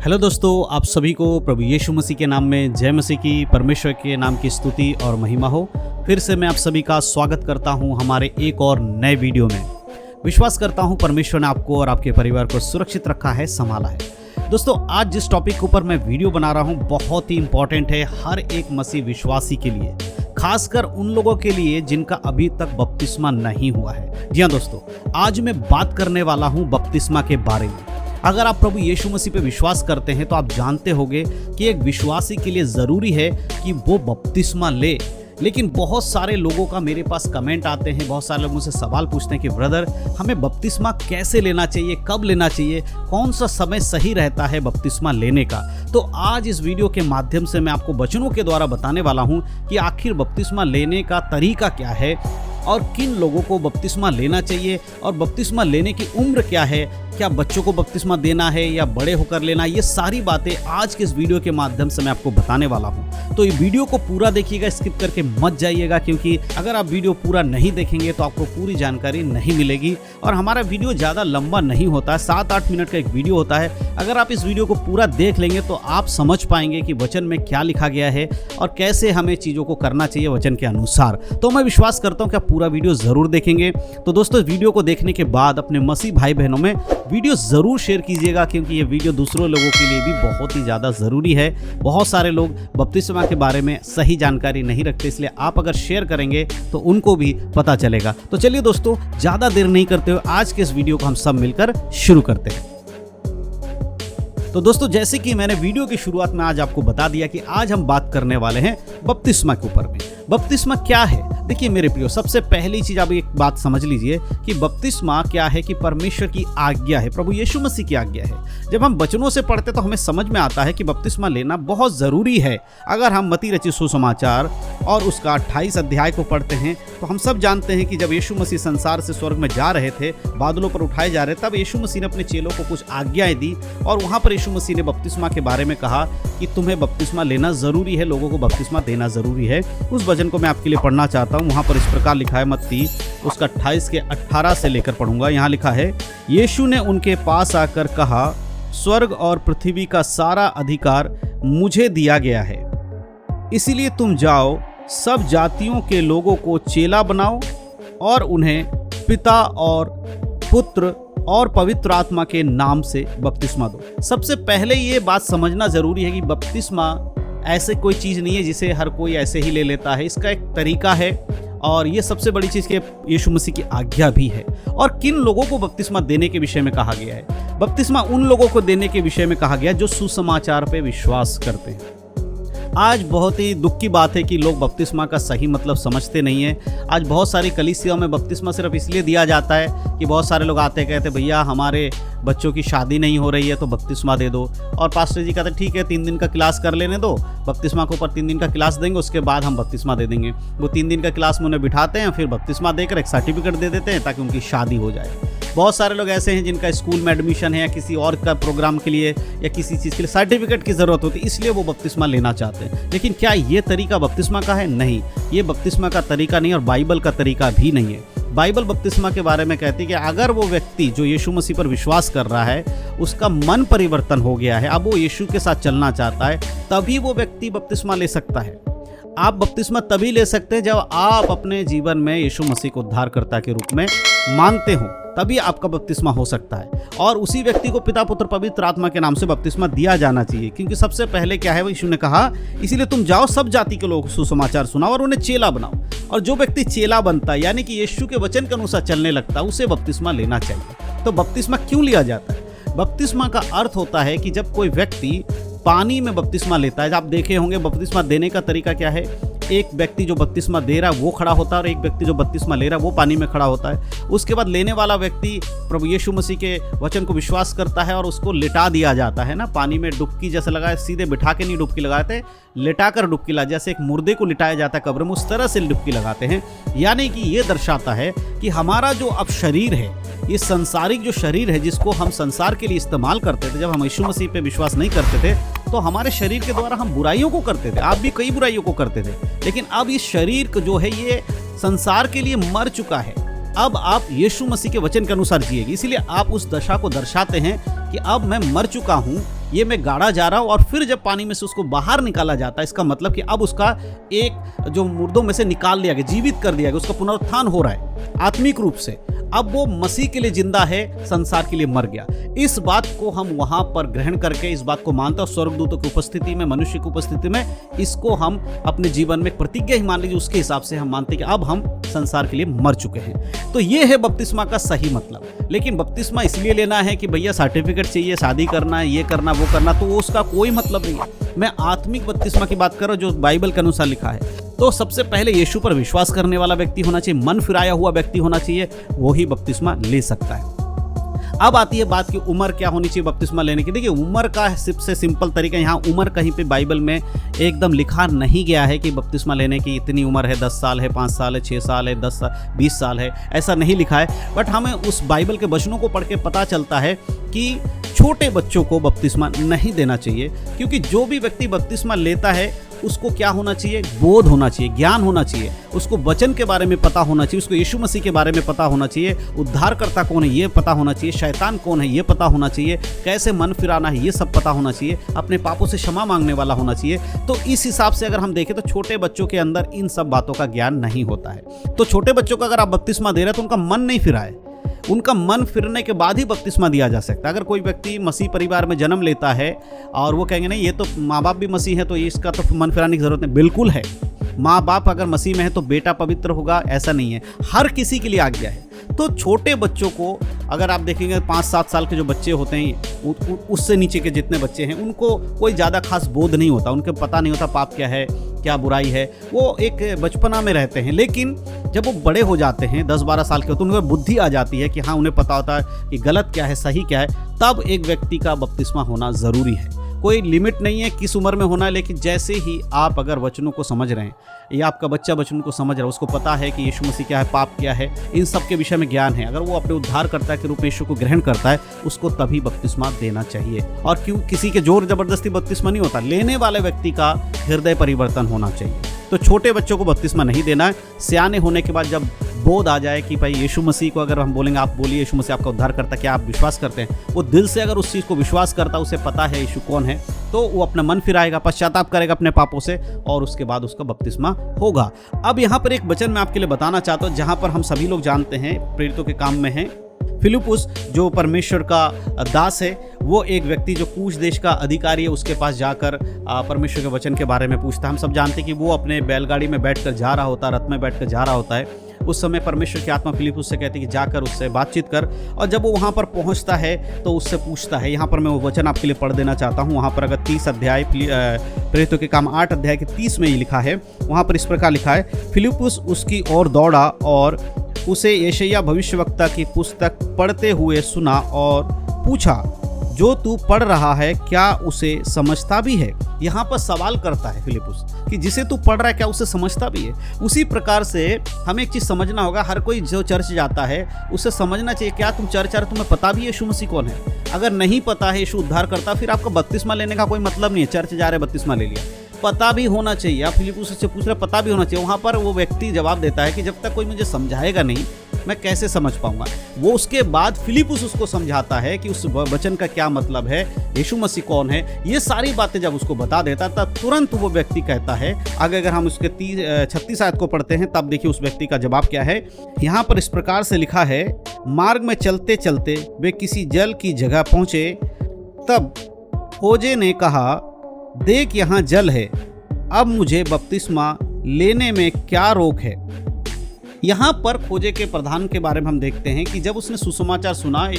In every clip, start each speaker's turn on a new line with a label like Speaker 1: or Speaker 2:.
Speaker 1: Hello दोस्तों, आप सभी को प्रभु यीशु मसीह के नाम में जय मसीह की, परमेश्वर के नाम की स्तुति और महिमा हो। फिर से मैं आप सभी का स्वागत करता हूं हमारे एक और नए वीडियो में। विश्वास करता हूं परमेश्वर ने आपको और आपके परिवार को सुरक्षित रखा है, संभाला है। दोस्तों, आज जिस टॉपिक के ऊपर मैं वीडियो बना रहा हूं बहुत ही इंपॉर्टेंट है हर एक मसीह विश्वासी के लिए, खासकर उन लोगों के लिए जिनका अभी तक बपतिस्मा नहीं हुआ है। जी हाँ दोस्तों, आज मैं बात करने वाला हूं बपतिस्मा के बारे में। अगर आप प्रभु यीशु मसीह पे विश्वास करते हैं तो आप जानते होंगे कि एक विश्वासी के लिए ज़रूरी है कि वो बपतिस्मा ले। लेकिन बहुत सारे लोगों का मेरे पास कमेंट आते हैं, बहुत सारे लोग मुझसे सवाल पूछते हैं कि ब्रदर, हमें बपतिस्मा कैसे लेना चाहिए, कब लेना चाहिए, कौन सा समय सही रहता है बपतिस्मा लेने का। तो आज इस वीडियो के माध्यम से मैं आपको वचनों के द्वारा बताने वाला हूँ कि आखिर बपतिस्मा लेने का तरीका क्या है और किन लोगों को बपतिस्मा लेना चाहिए और बपतिस्मा लेने की उम्र क्या है, क्या बच्चों को बपतिस्मा देना है या बड़े होकर लेना, ये सारी बातें आज के इस वीडियो के माध्यम से मैं आपको बताने वाला हूँ। तो ये वीडियो को पूरा देखिएगा, स्किप करके मत जाइएगा, क्योंकि अगर आप वीडियो पूरा नहीं देखेंगे तो आपको पूरी जानकारी नहीं मिलेगी। और हमारा वीडियो ज़्यादा लंबा नहीं होता है, 7-8 मिनट का एक वीडियो होता है। अगर आप इस वीडियो को पूरा देख लेंगे तो आप समझ पाएंगे कि वचन में क्या लिखा गया है और कैसे हमें चीज़ों को करना चाहिए वचन के अनुसार। तो मैं विश्वास करता हूँ कि आप पूरा वीडियो ज़रूर देखेंगे। तो दोस्तों, इस वीडियो को देखने के बाद अपने मसीह भाई बहनों में वीडियो ज़रूर शेयर कीजिएगा, क्योंकि ये वीडियो दूसरों लोगों के लिए भी बहुत ही ज़्यादा ज़रूरी है। बहुत सारे लोग बपतिस्मा के बारे में सही जानकारी नहीं रखते, इसलिए आप अगर शेयर करेंगे तो उनको भी पता चलेगा। तो चलिए दोस्तों, ज़्यादा देर नहीं करते हुए आज के इस वीडियो को हम सब मिलकर शुरू करते हैं। तो दोस्तों, जैसे कि मैंने वीडियो की शुरुआत में आज आपको बता दिया कि आज हम बात करने वाले हैं बपतिस्मा के ऊपर में। बपतिस्मा क्या है? देखिए मेरे प्रियो, सबसे पहली चीज आप एक बात समझ लीजिए कि बपतिस्मा क्या है कि परमेश्वर की आज्ञा है, प्रभु यीशु मसीह की आज्ञा है। जब हम वचनों से पढ़ते तो हमें समझ में आता है कि बपतिस्मा लेना बहुत ज़रूरी है। अगर हम मत्ती रचित सुसमाचार और उसका 28 अध्याय को पढ़ते हैं तो हम सब जानते हैं कि जब यीशु मसीह संसार से स्वर्ग में जा रहे थे, बादलों पर उठाए जा रहे, तब यीशु मसीह ने अपने चेलों को कुछ आज्ञाएं दी और वहाँ पर यीशु मसीह ने बपतिस्मा के बारे में कहा कि तुम्हें बपतिस्मा लेना ज़रूरी है, लोगों को बपतिस्मा देना ज़रूरी है। उस वचन को मैं आपके लिए पढ़ना चाहता हूँ। वहाँ पर इस प्रकार लिखा है, मत्ती उसका 28 के 18 से लेकर पढ़ूंगा। यहाँ लिखा है, यीशु ने उनके पास आकर कहा, स्वर्ग और पृथ्वी का सारा अधिकार मुझे दिया गया है, इसीलिए तुम जाओ, सब जातियों के लोगों को चेला बनाओ और उन्हें पिता और पुत्र और पवित्र आत्मा के नाम से बपतिस्मा दो। सबसे पहले ये बात समझना जरूरी है कि बपतिस्मा ऐसे कोई चीज़ नहीं है जिसे हर कोई ऐसे ही ले लेता है। इसका एक तरीका है और ये सबसे बड़ी चीज़ कि यीशु मसीह की आज्ञा भी है। और किन लोगों को बपतिस्मा देने के विषय में कहा गया है? बपतिस्मा उन लोगों को देने के विषय में कहा गया जो सुसमाचार पे विश्वास करते हैं। आज बहुत ही दुख की बात है कि लोग बपतिस्मा का सही मतलब समझते नहीं है। आज बहुत सारी कलीसियाओं में बपतिस्मा सिर्फ इसलिए दिया जाता है कि बहुत सारे लोग आते कहते भैया हमारे बच्चों की शादी नहीं हो रही है तो बपतिस्मा दे दो। और पास्टर जी कहते ठीक है, 3 दिन का क्लास कर लेने दो, बपतिस्मा के ऊपर 3 दिन का क्लास देंगे, उसके बाद हम बपतिस्मा दे देंगे। वो 3 दिन का क्लास में उन्हें बिठाते हैं, फिर बपतिस्मा देकर एक सर्टिफिकेट दे देते हैं ताकि उनकी शादी हो जाए। बहुत सारे लोग ऐसे हैं जिनका स्कूल में एडमिशन है या किसी और का प्रोग्राम के लिए या किसी चीज़ के लिए सर्टिफिकेट की ज़रूरत होती है, इसलिए वो बपतिस्मा लेना चाहते हैं। लेकिन क्या ये तरीका बपतिस्मा का है? नहीं, ये बपतिस्मा का तरीका नहीं और बाइबल का तरीका भी नहीं है। बाइबल बपतिस्मा के बारे में कहती है कि अगर वो व्यक्ति जो यीशु मसीह पर विश्वास कर रहा है, उसका मन परिवर्तन हो गया है, अब वो यीशु के साथ चलना चाहता है, तभी वो व्यक्ति बपतिस्मा ले सकता है। आप बपतिस्मा तभी ले सकते हैं जब आप अपने जीवन में यीशु मसीह को उद्धारकर्ता के रूप में मानते हो, तभी आपका बपतिस्मा हो सकता है। और उसी व्यक्ति को पिता पुत्र पवित्र आत्मा के नाम से बपतिस्मा दिया जाना चाहिए, क्योंकि सबसे पहले क्या है, वो यीशु ने कहा, इसीलिए तुम जाओ, सब जाति के लोगों को सुसमाचार सुनाओ और उन्हें चेला बनाओ। और जो व्यक्ति चेला बनता है, यानी कि यीशु के वचन के अनुसार चलने लगता है, उसे बपतिस्मा लेना चाहिए। तो बपतिस्मा क्यों लिया जाता है? बपतिस्मा का अर्थ होता है कि जब कोई व्यक्ति पानी में बपतिस्मा लेता है, आप देखे होंगे बपतिस्मा देने का तरीका क्या है, एक व्यक्ति जो बपतिस्मा दे रहा है वो खड़ा होता है और एक व्यक्ति जो बपतिस्मा ले रहा है वो पानी में खड़ा होता है। उसके बाद लेने वाला व्यक्ति प्रभु यीशु मसीह के वचन को विश्वास करता है और उसको लिटा दिया जाता है ना, पानी में डुबकी जैसे लगाए, सीधे बिठा के नहीं डुबकी लगाते, लिटा कर डुबकी लगा, जैसे एक मुर्दे को लिटाया जाता है कब्र में, उस तरह से डुबकी लगाते हैं। यानी कि ये दर्शाता है कि हमारा जो अब शरीर है, ये संसारिक जो शरीर है जिसको हम संसार के लिए इस्तेमाल करते थे, जब हम यीशु मसीह पे विश्वास नहीं करते थे तो हमारे शरीर के द्वारा हम बुराइयों को करते थे। आप भी कई बुराइयों को करते थे, लेकिन अब इस शरीर जो है ये संसार के लिए मर चुका है। अब आप यीशु मसीह के वचन के अनुसार जिएगी, इसीलिए आप उस दशा को दर्शाते हैं कि अब मैं मर चुका हूँ, ये मैं गाड़ा जा रहा हूँ, और फिर जब पानी में से उसको बाहर निकाला जाता है, इसका मतलब कि अब उसका एक जो मुर्दों में से निकाल लिया गया, जीवित कर दिया गया, उसका पुनरुत्थान हो रहा है आत्मिक रूप से। अब वो मसीह के लिए जिंदा है, संसार के लिए मर गया। इस बात को हम वहां पर ग्रहण करके इस बात को मानते हैं, स्वर्गदूतों की उपस्थिति में, मनुष्य की उपस्थिति में इसको हम अपने जीवन में प्रतिज्ञा ही मान लीजिए, उसके हिसाब से हम मानते हैं कि अब हम संसार के लिए मर चुके हैं। तो ये है बपतिस्मा का सही मतलब। लेकिन बपतिस्मा इसलिए लेना है कि भैया सर्टिफिकेट चाहिए, शादी करना है, ये करना वो करना, तो उसका कोई मतलब नहीं है। मैं आत्मिक बपतिस्मा की बात कर रहा हूं जो बाइबल के अनुसार लिखा है। तो सबसे पहले यीशु पर विश्वास करने वाला व्यक्ति होना चाहिए, मन फिराया हुआ व्यक्ति होना चाहिए, वो ही बपतिस्मा ले सकता है। अब आती है बात की उम्र क्या होनी चाहिए बपतिस्मा लेने की। देखिए, उम्र का सबसे सिंपल तरीका, यहाँ उम्र कहीं पे बाइबल में एकदम लिखा नहीं गया है कि बपतिस्मा लेने की इतनी उम्र है, 10 साल है, 5 साल है, 6 साल है, 10 साल, 20 साल है, ऐसा नहीं लिखा है। बट हमें उस बाइबल के वचनों को पढ़ के पता चलता है कि छोटे बच्चों को बपतिस्मा नहीं देना चाहिए, क्योंकि जो भी व्यक्ति बपतिस्मा लेता है उसको क्या होना चाहिए, बोध होना चाहिए, ज्ञान होना चाहिए, उसको वचन के बारे में पता होना चाहिए, उसको यीशु मसीह के बारे में पता होना चाहिए, उद्धारकर्ता कौन है ये पता होना चाहिए, शैतान कौन है ये पता होना चाहिए, कैसे मन फिराना है ये सब पता होना चाहिए, अपने पापों से क्षमा मांगने वाला होना चाहिए। तो इस हिसाब से अगर हम देखें तो छोटे बच्चों के अंदर इन सब बातों का ज्ञान नहीं होता है। तो छोटे बच्चों को अगर आप बपतिस्मा दे रहे हैं तो उनका मन नहीं फिराए, उनका मन फिरने के बाद ही बपतिस्मा दिया जा सकता है। अगर कोई व्यक्ति मसीह परिवार में जन्म लेता है और वो कहेंगे नहीं ये तो माँ बाप भी मसीह है तो इसका तो मन फिराने की जरूरत नहीं, बिल्कुल है। माँ बाप अगर मसीह में है तो बेटा पवित्र होगा, ऐसा नहीं है, हर किसी के लिए आज्ञा है। तो छोटे बच्चों को अगर आप देखेंगे 5-7 साल के जो बच्चे होते हैं, उससे नीचे के जितने बच्चे हैं उनको कोई ज़्यादा खास बोध नहीं होता, उनके पता नहीं होता पाप क्या है क्या बुराई है, वो एक बचपना में रहते हैं। लेकिन जब वो बड़े हो जाते हैं 10-12 साल के होते हैं, उनको बुद्धि आ जाती है कि हाँ उन्हें पता होता है कि गलत क्या है सही क्या है, तब एक व्यक्ति का बपतिस्मा होना ज़रूरी है। कोई लिमिट नहीं है किस उम्र में होना है, लेकिन जैसे ही आप अगर वचनों को समझ रहे हैं या आपका बच्चा वचनों को समझ रहा है, उसको पता है कि यीशु मसीह क्या है, पाप क्या है, इन सब के विषय में ज्ञान है, अगर वो अपने उद्धारकर्ता के रूप में यीशु को ग्रहण करता है, उसको तभी बपतिस्मा देना चाहिए। और क्यों किसी के जोर जबरदस्ती बपतिस्मा नहीं होता, लेने वाले व्यक्ति का हृदय परिवर्तन होना चाहिए। तो छोटे बच्चों को बपतिस्मा नहीं देना है। सियाने होने के बाद जब बोध आ जाए कि भाई यीशु मसीह को अगर हम बोलेंगे, आप बोलिए यीशु मसीह आपका उद्धार करता, क्या आप विश्वास करते हैं, वो दिल से अगर उस चीज़ को विश्वास करता, उसे पता है यीशु कौन है, तो वो अपना मन फिराएगा, पश्चाताप करेगा अपने पापों से, और उसके बाद उसका बपतिस्मा होगा। अब यहाँ पर एक वचन मैं आपके लिए बताना चाहता हूँ जहाँ पर हम सभी लोग जानते हैं, प्रेरितों के काम में है। फिलिपुस जो परमेश्वर का दास है, वो एक व्यक्ति जो कूश देश का अधिकारी है, उसके पास जाकर परमेश्वर के वचन के बारे में पूछता है। हम सब जानते हैं कि वो अपने बैलगाड़ी में बैठकर जा रहा होता है, रथ में बैठकर जा रहा होता है। उस समय परमेश्वर की आत्मा फिलिपुस से कहती है कि जाकर उससे बातचीत कर, और जब वो वहाँ पर पहुँचता है तो उससे पूछता है। यहाँ पर मैं वो वचन आपके लिए पढ़ देना चाहता हूँ। वहाँ पर अगर 30 अध्याय प्रेरितों के काम 8 अध्याय के 30 में ये लिखा है, वहाँ पर इस प्रकार लिखा है, फिलिपुस उसकी ओर दौड़ा और उसे यशायाह भविष्यवक्ता की पुस्तक पढ़ते हुए सुना और पूछा, जो तू पढ़ रहा है क्या उसे समझता भी है। यहाँ पर सवाल करता है फिलिपुस कि जिसे तू पढ़ रहा है क्या उसे समझता भी है। उसी प्रकार से हमें एक चीज़ समझना होगा, हर कोई जो चर्च जाता है उसे समझना चाहिए क्या तुम चर्च आ रहे, तुम्हें पता भी है यीशु मसीह कौन है। अगर नहीं पता है यीशु उद्धार करता, फिर आपका बपतिस्मा लेने का कोई मतलब नहीं है। चर्च जा रहे बपतिस्मा ले लिया, पता भी होना चाहिए। आप फिलिपुस से पूछ रहे, पता भी होना चाहिए। वहाँ पर वो व्यक्ति जवाब देता है कि जब तक कोई मुझे समझाएगा नहीं मैं कैसे समझ पाऊंगा। वो उसके बाद फिलिपुस उसको समझाता है कि उस वचन का क्या मतलब है, यीशु मसीह कौन है, ये सारी बातें जब उसको बता देता तब तुरंत वो व्यक्ति कहता है। आगे अगर हम उसके 36 आयत को पढ़ते हैं तब देखिए उस व्यक्ति का जवाब क्या है। यहाँ पर इस प्रकार से लिखा है, मार्ग में चलते चलते वे किसी जल की जगह पहुंचे, तब खोजे ने कहा, देख यहाँ जल है, अब मुझे बपतिस्मा लेने में क्या रोक है। यहाँ पर खोजे के प्रधान के बारे में हम देखते हैं कि जब उसने सुसमाचार सुना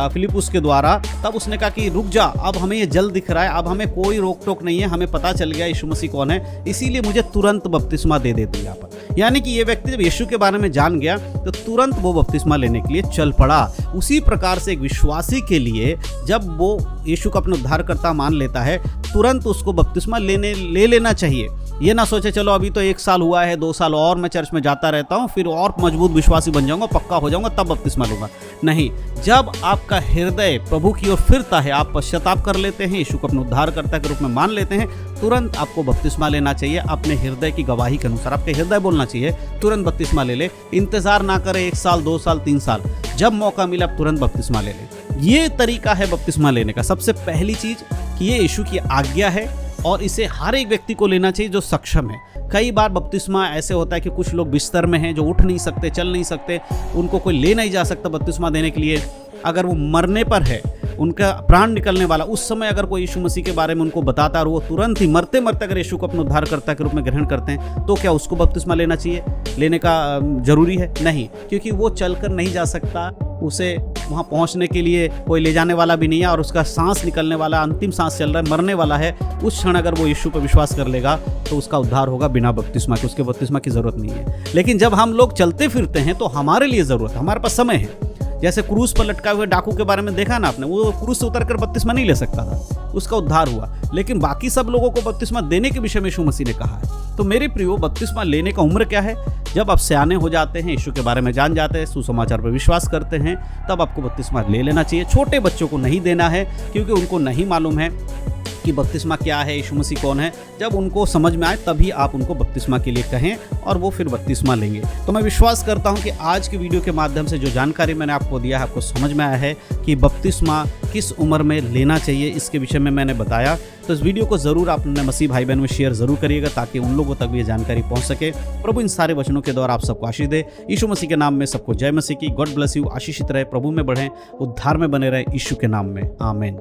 Speaker 1: फिलिपुस के द्वारा, तब उसने कहा कि रुक जा, अब हमें ये जल दिख रहा है, अब हमें कोई रोक टोक नहीं है, हमें पता चल गया यीशु मसीह कौन है, इसीलिए मुझे तुरंत बपतिस्मा दे देती यहाँ पर। यानी कि ये व्यक्ति जब यीशु के बारे में जान गया तो तुरंत वो बपतिस्मा लेने के लिए चल पड़ा। उसी प्रकार से एक विश्वासी के लिए जब वो यीशु को अपना उद्धारकर्ता मान लेता है, तुरंत उसको बपतिस्मा ले लेना चाहिए। ये ना सोचे चलो अभी तो 1 साल हुआ है, 2 साल और मैं चर्च में जाता रहता हूँ, फिर और मजबूत विश्वासी बन जाऊंगा, पक्का हो जाऊंगा, तब बपतिस्मा लूंगा। नहीं, जब आपका हृदय प्रभु की ओर फिरता है, आप पश्चाताप कर लेते हैं, यीशु को अपने उद्धारकर्ता के रूप में मान लेते हैं, तुरंत आपको बपतिस्मा लेना चाहिए। अपने हृदय की गवाही के अनुसार आपके हृदय बोलना चाहिए, तुरंत बपतिस्मा ले ले। इंतजार ना करें 1 साल, 2 साल, 3 साल, जब मौका मिला तुरंत बपतिस्मा ले ले। ये तरीका है बपतिस्मा लेने का। सबसे पहली चीज कि ये यीशु की आज्ञा है और इसे हर एक व्यक्ति को लेना चाहिए जो सक्षम है। कई बार बपतिस्मा ऐसे होता है कि कुछ लोग बिस्तर में हैं, जो उठ नहीं सकते, चल नहीं सकते, उनको कोई ले नहीं जा सकता बपतिस्मा देने के लिए। अगर वो मरने पर है, उनका प्राण निकलने वाला, उस समय अगर कोई यीशु मसीह के बारे में उनको बताता और वो तुरंत ही मरते मरते अगर यीशु को अपने उद्धारकर्ता के रूप में ग्रहण करते हैं, तो क्या उसको बपतिस्मा लेना चाहिए? लेने का जरूरी है? नहीं, क्योंकि वो चलकर नहीं जा सकता, उसे वहाँ पहुँचने के लिए कोई ले जाने वाला भी नहीं है और उसका सांस निकलने वाला, अंतिम सांस चल रहा है, मरने वाला है। उस क्षण अगर वो यीशु पर विश्वास कर लेगा तो उसका उद्धार होगा बिना बपतिस्मा के, उसके बपतिस्मा की जरूरत नहीं है। लेकिन जब हम लोग चलते फिरते हैं तो हमारे लिए जरूरत है, हमारे पास समय है। जैसे क्रूस पर लटका हुए डाकू के बारे में देखा ना आपने, वो क्रूस से उतरकर बपतिस्मा नहीं ले सकता था, उसका उद्धार हुआ। लेकिन बाकी सब लोगों को बपतिस्मा देने के विषय में यीशु मसीह ने कहा है। तो मेरे प्रियो, बपतिस्मा लेने का उम्र क्या है? जब आप सयाने हो जाते हैं, यीशु के बारे में जान जाते हैं, सुसमाचार पर विश्वास करते हैं, तब आपको बपतिस्मा ले लेना चाहिए। छोटे बच्चों को नहीं देना है, क्योंकि उनको नहीं मालूम है कि बपतिस्मा क्या है, यीशु मसीह कौन है। जब उनको समझ में आए तभी आप उनको बपतिस्मा के लिए कहें और वो फिर बपतिस्मा लेंगे। तो मैं विश्वास करता हूं कि आज की वीडियो के माध्यम से जो जानकारी मैंने आपको दिया है, आपको समझ में आया है कि बपतिस्मा किस उम्र में लेना चाहिए, इसके विषय में मैंने बताया। तो इस वीडियो को ज़रूर आप अपने मसीह भाई बहन में शेयर ज़रूर करिएगा, ताकि उन लोगों तक भी ये जानकारी पहुंच सके। प्रभु इन सारे वचनों के द्वारा आप सबको आशीष दे। यीशु मसीह के नाम में सबको जय मसीह की। God bless you. आशीषित रहे, प्रभु में बढ़ें, उद्धार में बने रहे, यीशु के नाम में, आमीन।